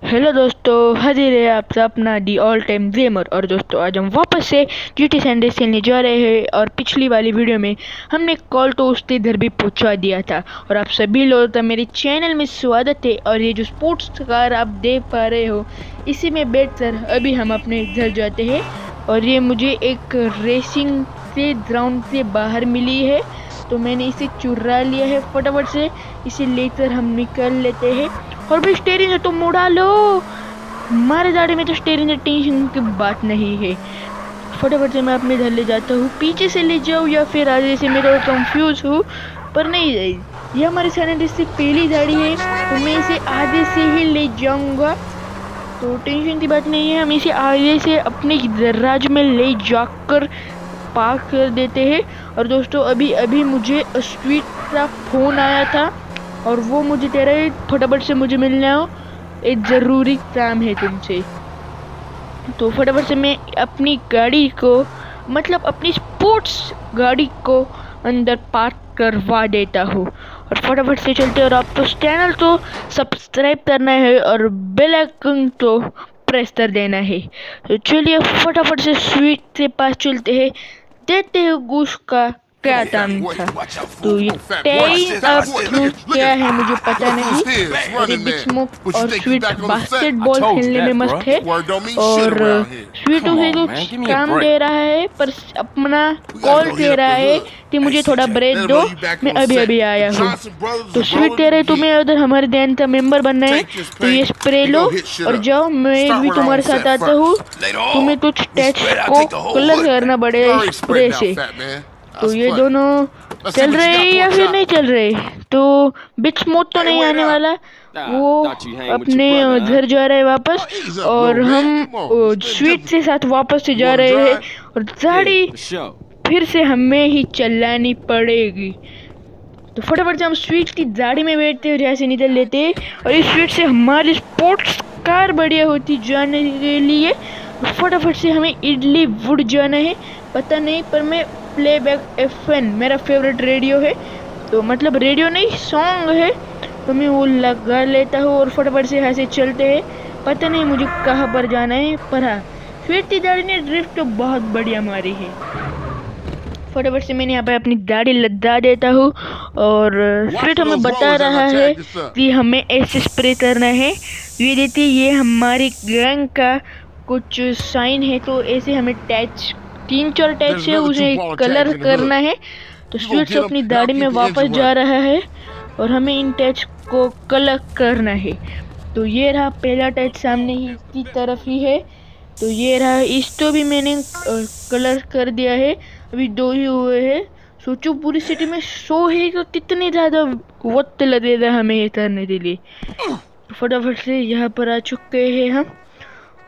Hello दोस्तों, हाजिर है आपसे अपना दी ऑल टाइम गेमर। और दोस्तों आज हम वापस से जीटी सैंडर्स खेलने जा रहे हैं। और पिछली वाली वीडियो में हमने कॉल तो उसके इधर भी पहुंचा दिया था। और आप सभी लोगों का मेरे चैनल में स्वागत है। और ये जो स्पोर्ट्स कार आप देख पा रहे हो, इसी में बैठकर अभी हम अपने घर जाते हैं। और ये मुझे एक रेसिंग से ग्राउंड से बाहर मिली है, तो मैंने इसे चुरा लिया है। फटाफट से इसे लेकर हम निकल लेते हैं। और भाई स्टीयरिंग है तो मुड़ा लो, हमारे गाड़ी में तो स्टीयरिंग है, टेंशन की बात नहीं है। फटाफट से मैं अपने घर ले जाता हूँ। पीछे से ले जाऊँ या फिर आगे से, मैं तो कंफ्यूज हूँ। पर नहीं, ये हमारे सैंडर्स से पहली गाड़ी है, तो मैं इसे आगे से ही ले जाऊँगा, तो टेंशन की बात नहीं है। हम इसे आगे से अपने दराज में ले जाकर पार्क कर देते हैं। और दोस्तों अभी अभी मुझे स्वीट का फ़ोन आया था, और वो मुझे कह रहा है फटाफट से मुझे मिलने आओ, एक ज़रूरी काम है तुमसे। तो फटाफट से मैं अपनी गाड़ी को, मतलब अपनी स्पोर्ट्स गाड़ी को अंदर पार्क करवा देता हूँ। और फटाफट से चलते हैं। और आप तो चैनल तो सब्सक्राइब करना है और बेल आइकन तो प्रेस कर देना है। तो चलिए फटाफट से स्वीट के पास चलते हैं, देखते हैं घूस का क्या काम था। तो ये क्या है मुझे पता नहीं। बिस्मुक और स्वीट बास्केटबॉल खेलने में मस्त है, और स्वीट उसे कुछ काम दे रहा है, पर अपना कॉल दे रहा है कि मुझे थोड़ा ब्रेक दो, मैं अभी अभी आया हूँ। तो स्वीट कह रहे तुम्हें उधर हमारे ध्यान का मेंबर बनना है, तो ये स्प्रे लो और जाओ, मैं भी तुम्हारे साथ आता हूँ। तुम्हें कुछ टेक्स्ट को कलर करना पड़ेगा स्प्रे से। तो ये दोनों चल रहे हैं या फिर नहीं चल रहे, तो बिच मोड तो नहीं आने वाला। वो अपने घर जा रहे हैं वापस, और हम स्वीट से साथ वापस से जा रहे हैं। और गाड़ी फिर से हमें ही चलानी पड़ेगी। तो फटाफट से हम स्वीट की गाड़ी में बैठते हैं और यहाँ से निकल लेते हैं। और इस स्वीट से हमारी स्पोर्ट्स कार बढ़िया होती जाने के लिए। फटाफट से हमें इडली वुड जाना है, पता नहीं, पर मैं प्लेबैक FN मेरा फेवरेट रेडियो है, तो मतलब रेडियो नहीं सॉन्ग है, तो मैं वो लगा लेता हूँ। और फटाफट से यहाँ से चलते हैं। पता नहीं मुझे कहाँ पर जाना है, पर हाँ स्वीट की गाड़ी ने ड्रिफ्ट तो बहुत बढ़िया मारी है। फटाफट से मैंने यहाँ पे अपनी गाड़ी लगा देता हूँ। और स्वीट हमें बता रहा है कि हमें ऐसे स्प्रे करना है। ये देखिए, ये हमारी गैंग का कुछ साइन है, तो ऐसे हमें टैच 3-4 टैच है, उसे कलर करना है। तो स्वीट से अपनी गाड़ी में वापस जा रहा है, और हमें इन टैच को कलर करना है। तो ये रहा पहला टैच, सामने ही की तरफ ही है। तो ये रहा, इसको भी मैंने कलर कर दिया है, अभी 2 ही हुए हैं। सोचो पूरी सिटी में 100 है, तो कितनी ज़्यादा वक्त लगेगा हमें ये करने के लिए। फटाफट से यहाँ पर आ चुके हैं हम,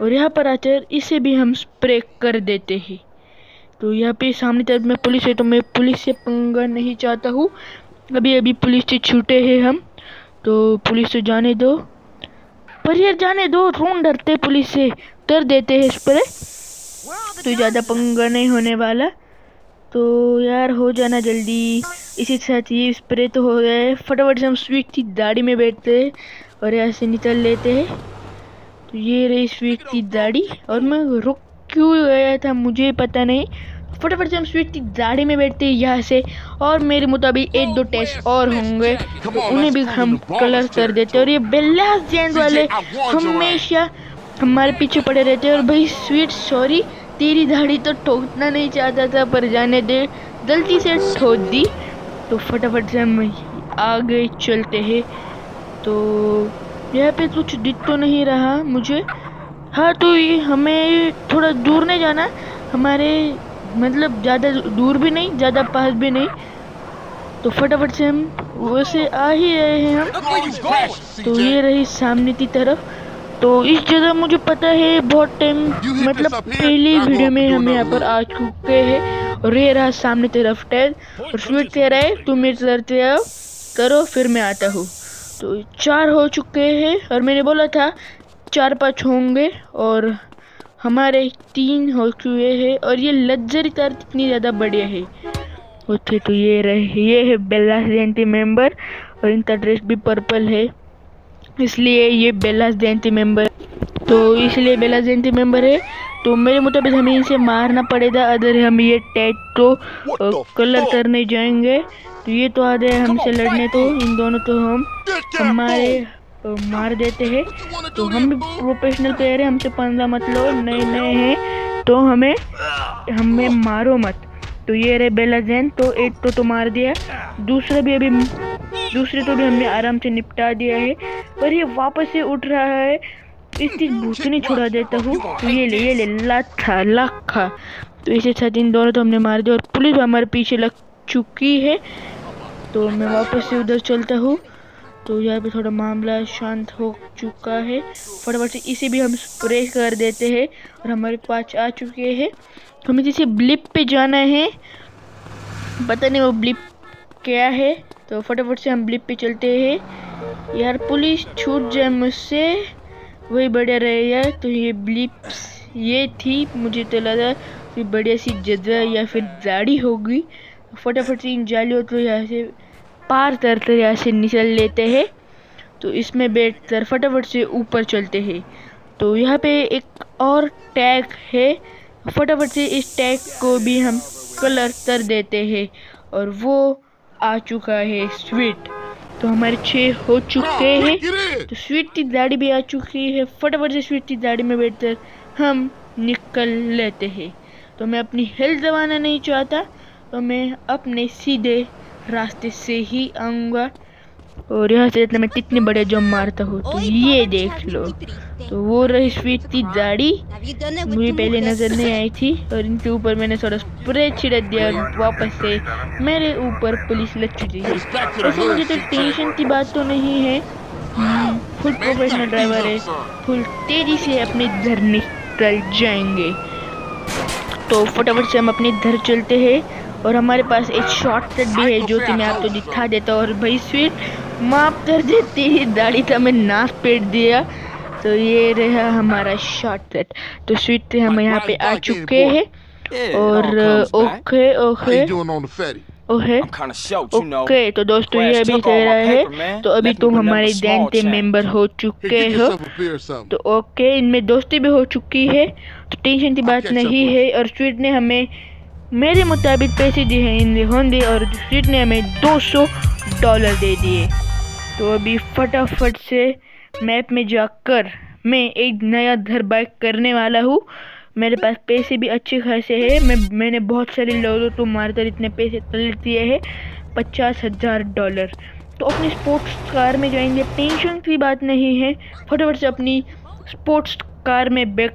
और यहाँ पर आकर इसे भी हम स्प्रे कर देते हैं। तो यहाँ पे सामने तरफ में पुलिस है, तो मैं पुलिस से पंगा नहीं चाहता हूँ। अभी अभी पुलिस से छूटे हैं हम, तो पुलिस से जाने दो। पर यार जाने दो, कौन डरते पुलिस से, कर देते हैं स्प्रे, तो ज़्यादा पंगा नहीं होने वाला। तो यार हो जाना जल्दी, इसी साथ ये स्प्रे तो हो गया है। फटाफट से हम स्वीट की गाड़ी में बैठते हैं और यहाँ से निकल लेते हैं। तो ये रही स्वीट की गाड़ी, और मैं रुक क्यों गया था मुझे पता नहीं। फटाफट से हम स्वीट की गाड़ी में बैठते हैं यहाँ से, और मेरे मुताबिक 1-2 टेस्ट और होंगे, तो उन्हें भी हम कलर कर देते हैं। और ये बेल्लास जेंट वाले हमेशा हमारे पीछे पड़े रहते हैं। और भाई स्वीट सॉरी, तेरी गाड़ी तो ठोकना नहीं चाहता था, पर जाने दे, गलती से ठोक दी। तो फटाफट से हम आगे चलते हैं। तो यहाँ पे कुछ दिख तो नहीं रहा मुझे। हाँ, तो ये हमें थोड़ा दूर नहीं जाना, हमारे मतलब ज़्यादा दूर भी नहीं, ज़्यादा पास भी नहीं। तो फटाफट से हम वैसे आ ही रहे हैं हम। तो ये रही सामने की तरफ। तो इस जगह मुझे पता है बहुत टाइम, मतलब पहली वीडियो में हम यहाँ पर आ चुके हैं। और ये रहा सामने तरफ टैग, और स्वीट कह रहा है तुम मेरे तरफ आओ, करो फिर मैं आता हूँ। तो 4 हो चुके हैं, और मैंने बोला था 4-5 होंगे, और हमारे 3 हो चुके हैं। और ये लग्जरी कार कितनी ज़्यादा बढ़िया है। ओके, तो ये रहे, ये है बेल्लास जेंटी मेंबर, और इनका ड्रेस भी पर्पल है। इसलिए ये बेला जयंती मेंबर, तो इसलिए बेला जयंती मेंबर है। तो मेरे मुताबिक हमें इसे मारना पड़ेगा अगर हम ये टैटू कलर करने जाएंगे। तो ये तो आ गए हमसे लड़ने, तो इन दोनों तो हम हमारे मार देते हैं। तो हम भी प्रोफेशनल प्लेयर है, हमसे पंगा मत लो, नए नए हैं तो हमें मारो मत। तो ये रहे बेला जैन, तो एक तो मार दिया, दूसरे तो भी हमने आराम से निपटा दिया है। पर ये वापस से उठ रहा है, इसकी भूतनी छुड़ा देता हूँ। तो ये ले लाखा। तो इसे साथ इन दोनों तो हमने मार दिया और पुलिस हमारे पीछे लग चुकी है। तो मैं वापस से उधर चलता हूँ। तो यहाँ पे थोड़ा मामला शांत हो चुका है, फटाफट से इसे भी हम स्प्रे कर देते हैं और हमारे पास आ चुके हैं। हमें जैसे ब्लिप पे जाना है, पता नहीं वो ब्लिप क्या है। तो फटाफट से हम ब्लिप पे चलते हैं। यार पुलिस छूट जाए मुझसे वही बढ़िया रहेगा। तो ये ब्लिप्स ये थी, मुझे तो लगा कोई बढ़िया सी जगह या फिर गाड़ी होगी। फटाफट से इन जालियों को यहाँ से पार करते यहाँ से निकल लेते हैं। तो इसमें बैठकर फटाफट से ऊपर चलते हैं। तो यहाँ पे एक और टैग है, फटाफट से इस टैग को भी हम कलर कर देते हैं और वो आ चुका है स्वीट। तो हमारे 6 हो चुके हैं। तो स्वीट की गाड़ी भी आ चुकी है, फटाफट से स्वीट की गाड़ी में बैठकर हम निकल लेते हैं। तो मैं अपनी हेल्थ गंवाना नहीं चाहता, तो मैं अपने सीधे रास्ते से ही आऊँगा और यहाँ से इतना मैं कितने बड़े जम मारता हूँ। तो ये देख लो, तो वो रही स्वीट की गाड़ी, मुझे पहले नजर नहीं आई थी और इनके ऊपर मैंने थोड़ा स्प्रे छिड़क दिया और वापस से मेरे ऊपर पुलिस लग चुकी है। वैसे मुझे तो टेंशन की बात तो नहीं है, फुल प्रोफेशनल ड्राइवर है, फुल तेजी से अपने घर निकल जाएंगे। तो फटाफट से हम अपने घर चलते हैं और हमारे पास एक शॉर्टकट भी है जो कि मैं आपको दिखा देता हूँ। और भाई स्वीट माफ कर देती ही, दाढ़ी का मैं नाक पेट दिया। तो ये रहा हमारा शॉर्टकट। तो स्वीट से हम यहाँ पे आ चुके हैं और ओके। तो दोस्तों ये अभी कह रहा है, तो अभी तुम हमारे जयंती मेंबर हो चुके हो। तो ओके, इनमें दोस्ती भी हो चुकी है, तो टेंशन की बात नहीं है। और स्वीट ने हमें मेरे मुताबिक पैसे दिए हैं इन होंगे और स्वीट ने हमें $200 दे दिए। तो अभी फटाफट से मैप में जाकर मैं एक नया घर बाइक करने वाला हूँ। मेरे पास पैसे भी अच्छे खासे हैं, मैंने बहुत सारे लोगों को मारकर इतने पैसे कलेक्ट किए हैं, $50,000। तो अपनी स्पोर्ट्स कार में जाएंगे, टेंशन की बात नहीं है। फटाफट से अपनी स्पोर्ट्स कार में बैठ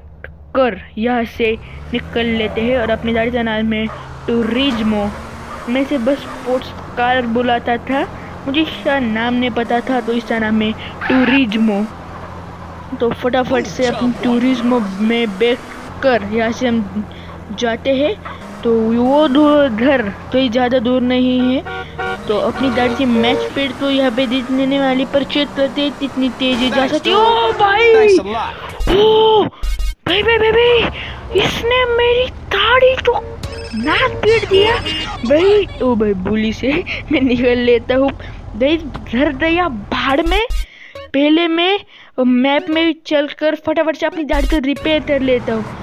कर यहाँ से निकल लेते हैं और अपनी गाड़ी का नाम है टूरिज्मो। मैं से बस स्पोर्ट्स कार बुलाता था, मुझे इसका नाम नहीं पता था, तो इसका नाम है टूरिज्मो। तो फटाफट से अपनी टूरिज्मो में बैठ कर यहाँ से हम जाते हैं। तो वो घर तो ये ज़्यादा दूर नहीं है। तो अपनी गाड़ी से मैच स्पीड तो यहाँ पे दिखने वाली पर चेक करते कितनी तेजी जा सकती। ओ भाई, ओ भाई इसने मेरी गाड़ी तो नाक पीट दिया भाई। ओ भाई बुली से मैं निकल लेता हूँ भाई, घर गया भाड़ में। पहले मैं मैप में चलकर फटाफट से अपनी गाड़ी को रिपेयर कर लेता हूँ।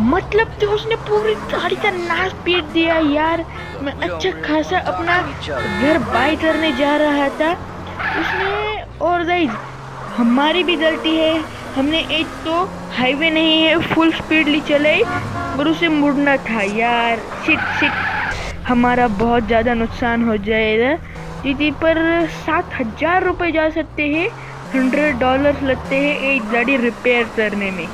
मतलब तो उसने पूरी गाड़ी का नाक पीट दिया यार। मैं अच्छा खासा अपना घर बाय करने जा रहा था उसने। और गाइस हमारी भी गलती है, हमने एक तो हाईवे नहीं है फुल स्पीड ली चलाई और उसे मुड़ना था यार। शिट हमारा बहुत ज़्यादा नुकसान हो जाएगा। दीदी पर $7,000 जा सकते हैं, $100 लगते हैं एक गाड़ी रिपेयर करने में।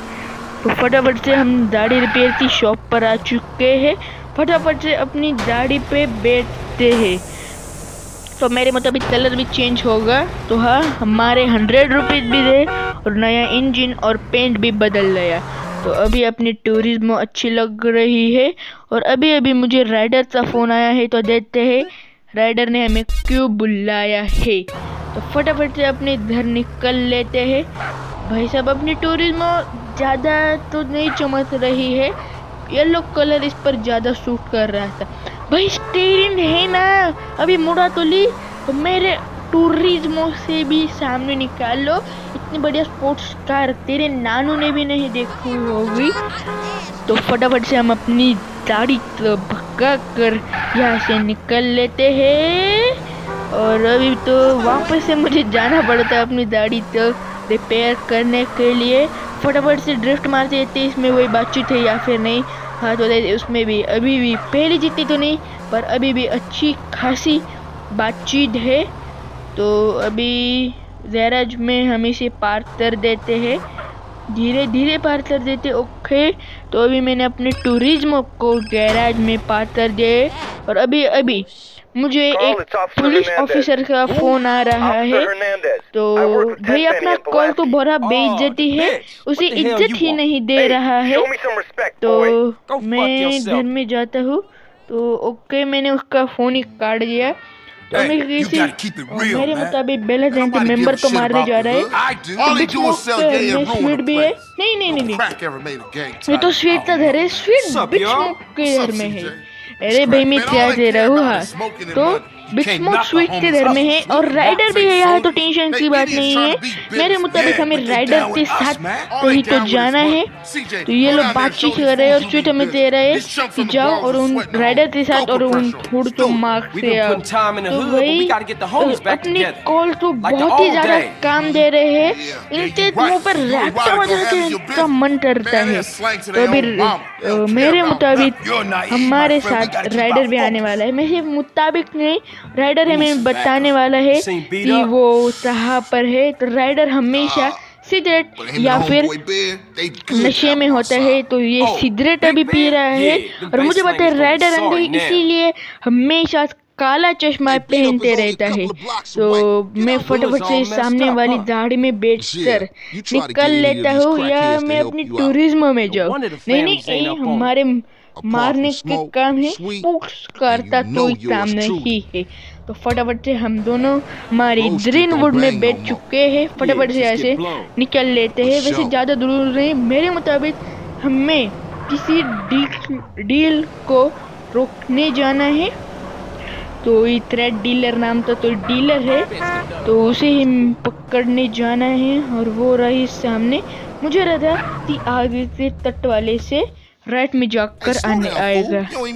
तो फटाफट से हम गाड़ी रिपेयर की शॉप पर आ चुके हैं, फटाफट से अपनी गाड़ी पे बैठते हैं। तो मेरे मुताबिक कलर भी चेंज होगा। तो हाँ, हमारे $100 भी दे और नया इंजन और पेंट भी बदल गया। तो अभी अपनी टूरिज्मो अच्छी लग रही है। और अभी मुझे राइडर का फ़ोन आया है, तो देखते हैं राइडर ने हमें क्यों बुलाया है। तो फटाफट से अपने घर निकल लेते हैं। भाई साहब अपनी टूरिज्मो ज़्यादा तो नहीं चमक रही है, येलो कलर इस पर ज़्यादा सूट कर रहा था। भाई स्टीयरिंग है ना, अभी मुड़ा तो ली तो मेरे टूरिज्मो से भी सामने निकाल लो। इतनी बढ़िया स्पोर्ट्स कार तेरे नानू ने भी नहीं देखी होगी। तो फटाफट से हम अपनी दाढ़ी भगा कर यहाँ से निकल लेते हैं। और अभी तो वापस से मुझे जाना पड़ता है अपनी दाढ़ी तो रिपेयर करने के लिए। फटाफट से ड्रिफ्ट मारते थे, इसमें वही बातचीत है या फिर नहीं। हाँ तो उसमें भी अभी भी पहली जितनी तो नहीं पर अभी भी अच्छी खासी बातचीत है। तो अभी गैराज में हम इसे पार्क कर देते हैं, धीरे धीरे पार्क कर देते। ओके तो अभी मैंने अपने टूरिज्म को गैराज में पार्क कर दिए। और अभी मुझे एक पुलिस ऑफिसर का फोन आ रहा है। तो भाई अपना कॉल तो बड़ा बेइज्जती है, उसे इज्जत ही नहीं दे रहा है। तो मैं घर में जाता हूँ। तो ओके मैंने उसका फोन ही काट दिया। तो मेरे मुताबिक बेला जैन मेंबर को मारने जा रहा है। स्वीट भी है। नहीं ये तो स्वीट का घर है। स्वीट बिच स्मोक के घर में है। अरे भाई मैं क्या दे रहा हूँ। हाँ तो बिग स्मोक स्वीट के घर में है और राइडर भी है यहाँ, तो टेंशन की बात नहीं है। मेरे मुताबिक हमें राइडर के साथ कहीं तो जाना है। तो ये लोग बातचीत कर रहे हैं और स्वीट हमें दे रहे हैं कि जाओ और उन राइडर के साथ और उन थोड़ तो मार्क्स से आओ। तो भाई अपनी कॉल तो बहुत ही ज्यादा काम दे रहे हैं। इनके मुंह पर रैप समझने के इनका मन करता है। तो अभी मेरे मुताबिक हमारे साथ राइडर भी आने वाला है। मेरे मुताबिक नहीं, राइडर हमें बताने वाला है कि वो कहाँ पर है। तो राइडर हमेशा सिगरेट या फिर नशे में होता है। तो ये सिगरेट अभी पी रहा है और मुझे पता है राइडर अंदर इसीलिए हमेशा काला चश्मा पहनते रहता है। तो मैं फटाफट से सामने वाली गाड़ी में बैठकर निकल लेता हूँ या मैं अपनी टूरिज्म में जाऊँ। नहीं हमारे मारने के काम है, स्पोर्ट्स करता कोई काम नहीं है। तो फटाफट से हम दोनों हमारी ग्रीनवुड में बैठ चुके हैं। फटाफट से ऐसे निकल लेते हैं। वैसे ज़्यादा दूर नहीं, मेरे मुताबिक हमें किसी डील को रोकने जाना है। तो ये थ्रेड डीलर नाम का तो डीलर है, तो उसे ही पकड़ने जाना है। और वो रही सामने। मुझे रहता कि आगे से तट वाले से राइट में जाकर आने आएगा। तो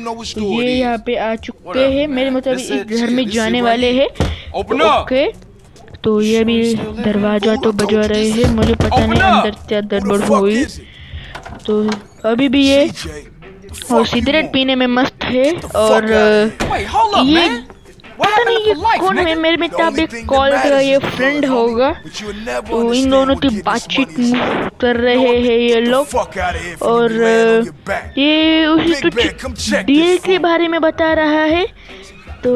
ये यहाँ पे आ चुके हैं। मेरे मुताबिक इस घर में जाने वाले हैं। ओके तो ये भी दरवाजा तो बजा रहे हैं, मुझे पता नहीं अंदर क्या गड़बड़ हुई। तो अभी भी ये और सिगरेट पीने में मस्त है। और ये पता नहीं ये कौन है। मेरे मुताबिक कॉल का ये फ्रेंड होगा। तो इन दोनों की बातचीत कर रहे हैं ये लोग। और ये उसे कुछ डील के बारे में बता रहा है। तो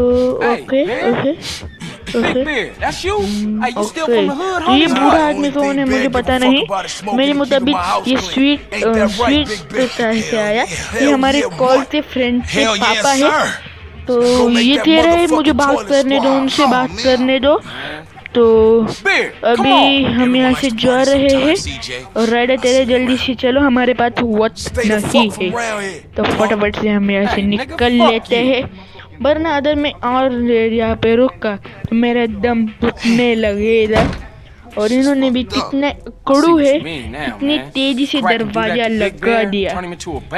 ओके तो ये बूढ़ा आदमी कौन है मुझे पता नहीं। मेरे मुताबिक ये स्वीट से आया। ये हमारे कॉल के फ्रेंड के पापा है। तो ये कह रहे हैं मुझे बात करने दो, उनसे बात करने दो। तो अभी हम यहाँ से जा रहे हैं और राइडर तेरे जल्दी से चलो, हमारे पास वक्त नहीं है। तो फटाफट से हम यहाँ से निकल लेते हैं, वरना अगर मैं और यहाँ पे रुका तो मेरा दम घुटने लगेगा। और इन्होंने भी कितने कड़ू है, इतनी तेजी से दरवाजा लगा दिया।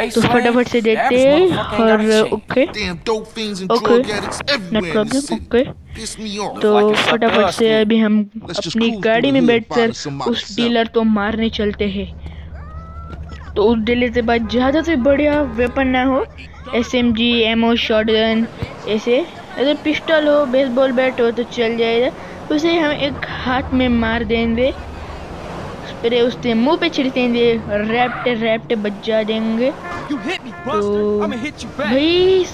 तो फटाफट से देते हैं। और ओके नो प्रॉब्लम। ओके तो फटाफट से अभी हम अपनी गाड़ी में बैठकर उस डीलर को मारने चलते हैं। तो उस डीलर के बाद ज़्यादा से बढ़िया वेपन ना हो, SMG एमओ शॉटगन ऐसे। अगर पिस्टल हो, बेसबॉल बैट हो तो चल जाएगा। उसे हम एक हाथ में मार देंगे, फिर उसके मुंह पे छिड़केंगे, रैप्टे बजा देंगे। तो भाई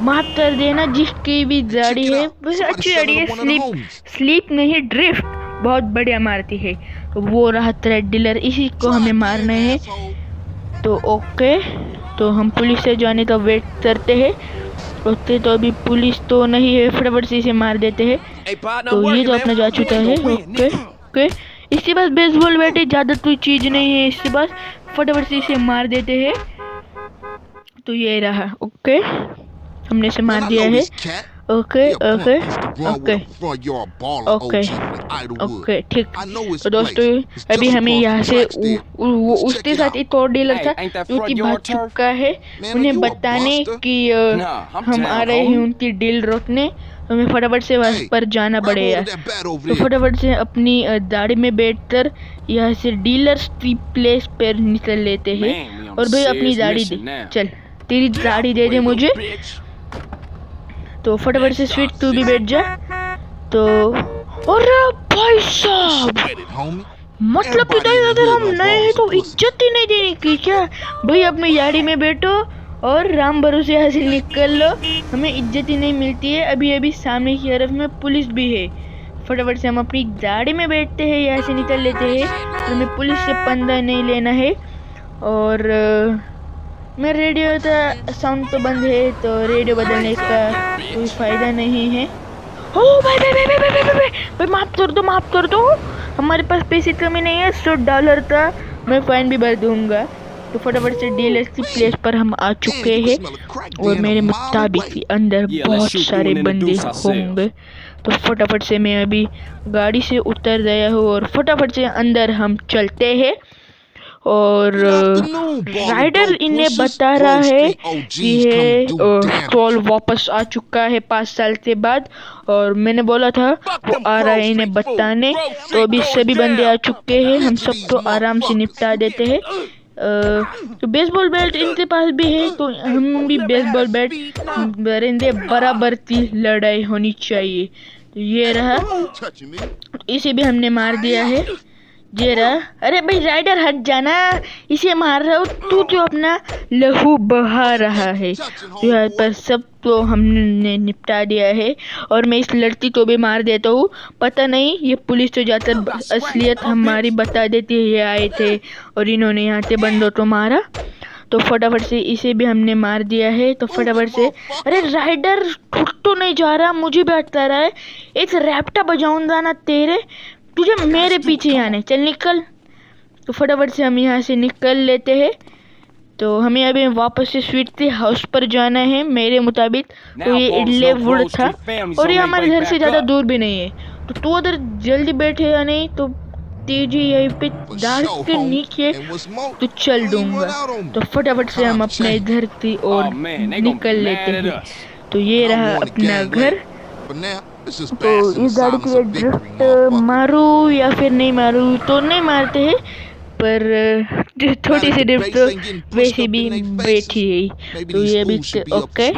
माफ कर देना जिसकी भी गाड़ी है, वैसे अच्छी गाड़ी है। स्लीप नहीं ड्रिफ्ट बहुत बढ़िया मारती है। तो वो रहा थ्रेड डीलर, इसी को हमें मारना है। तो ओके तो हम पुलिस से जाने का वेट करते हैं। ओके तो अभी पुलिस तो नहीं है, फटाफट से इसे मार देते हैं। तो ये तो अपना जा चुका है। ओके इसके पास बेसबॉल बैट है, ज़्यादा कोई चीज़ नहीं है इसके पास। फटाफट से इसे मार देते हैं। तो ये रहा। ओके हमने इसे मार दिया है। Okay okay okay okay okay okay ठीक। तो दोस्तों अभी हमें यहाँ से उसके साथ एक और डीलर था जो कि भाग चुका है, उन्हें बताने कि हम आ रहे हैं उनकी डील रोकने। हमें फटाफट से वहाँ पर जाना पड़ेगा। तो फटाफट से अपनी गाड़ी में बैठकर यहाँ से डीलर्स की प्लेस पर निकल लेते हैं। और भाई अपनी गाड़ी दे, चल तेरी गाड़ी दे दे मुझे। तो फटाफट से स्वीट तू भी बैठ जा। तो अरे भाई साहब, मतलब कि अगर हम नए हैं तो इज्जत ही नहीं देने की क्या? भाई अपनी गाड़ी में बैठो और राम भरोसे यहाँ से निकल लो, हमें इज्जत ही नहीं मिलती है। अभी अभी सामने की तरफ में पुलिस भी है। फटाफट से हम अपनी गाड़ी में बैठते हैं, यहाँ से निकल लेते हैं। हमें पुलिस से पंगा नहीं लेना है। और मेरा रेडियो का साउंड तो बंद है, तो रेडियो बदलने का कोई फ़ायदा नहीं है। ओ भाई भाई भाई भाई भाई भाई भाई माफ़ कर दो, हमारे पास पैसे कमी नहीं है, $100 था, मैं फ़ाइन भी भर दूंगा। तो फटाफट से डीलर की प्लेस पर हम आ चुके हैं और मेरे मुताबिक अंदर बहुत सारे बंदे होंगे। तो फटाफट से मैं अभी गाड़ी से उतर गया हूँ और फटाफट से अंदर हम चलते हैं। और राइडर इन्हें बता रहा है कि ये ट्रोल वापस आ चुका है 5 साल के बाद, और मैंने बोला था वो आ रहा है इन्हें बताने। तो अभी सभी बंदे आ चुके हैं, हम सबको आराम से निपटा देते हैं। तो बेसबॉल बैट इनके पास भी है, तो हम भी बेसबॉल बैट बरेंगे, बराबर की लड़ाई होनी चाहिए। तो ये रहा, इसे भी हमने मार दिया है। ये रहा। अरे भाई राइडर हट जाना, इसे मार रहा हो तू, जो अपना लहू बहा रहा है। तो यहाँ पर सब तो हमने निपटा दिया है और मैं इस लड़की को भी मार देता हूँ। पता नहीं ये पुलिस तो जाकर असलियत हमारी बता देती है, ये आए थे और इन्होंने यहाँ से बंदों को मारा। तो फटाफट से इसे भी हमने मार दिया है। तो फटाफट से, अरे राइडर टूट तो नहीं जा रहा, मुझे भी अटका रहा है। एक रैप्टा बजाऊंगा ना तेरे, तुझे मेरे पीछे आने, चल निकल। तो फटाफट से हम यहाँ से निकल लेते हैं। तो हमें अभी वापस से स्वीट के हाउस पर जाना है मेरे मुताबिक। तो ये इडलेवुड था और ये हमारे घर से ज़्यादा दूर भी नहीं है। तो तू उधर जल्दी बैठे या नहीं तो तेजी यहीं पे दाढ़ के नीचे तो चल दूंगा। तो फटाफट से हम अपने घर की ओर निकल लेते हैं। तो ये रहा अपना घर। तो इस गाड़ी के लिए ड्रिफ्ट मारूँ या फिर नहीं मारूँ, तो नहीं मारते हैं, पर थोड़ी सी ड्रिफ्ट तो वैसे भी बैठी है। तो ये भी ओके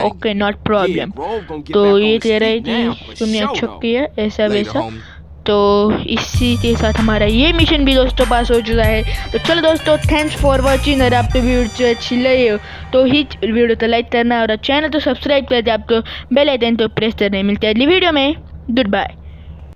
ओके नॉट प्रॉब्लम। तो ये कह रहा है कि तुमने अच्छा किया ऐसा वैसा। तो इसी के साथ हमारा ये मिशन भी दोस्तों पास हो चुका है। तो चलो दोस्तों, थैंक्स फॉर वॉचिंग। अगर आपको वीडियो अच्छी लगी हो तो ही वीडियो तो लाइक करना और चैनल तो सब्सक्राइब कर दे, आपको बेल आइकन तो प्रेस करना। मिलते हैं अगली वीडियो में, गुड बाय।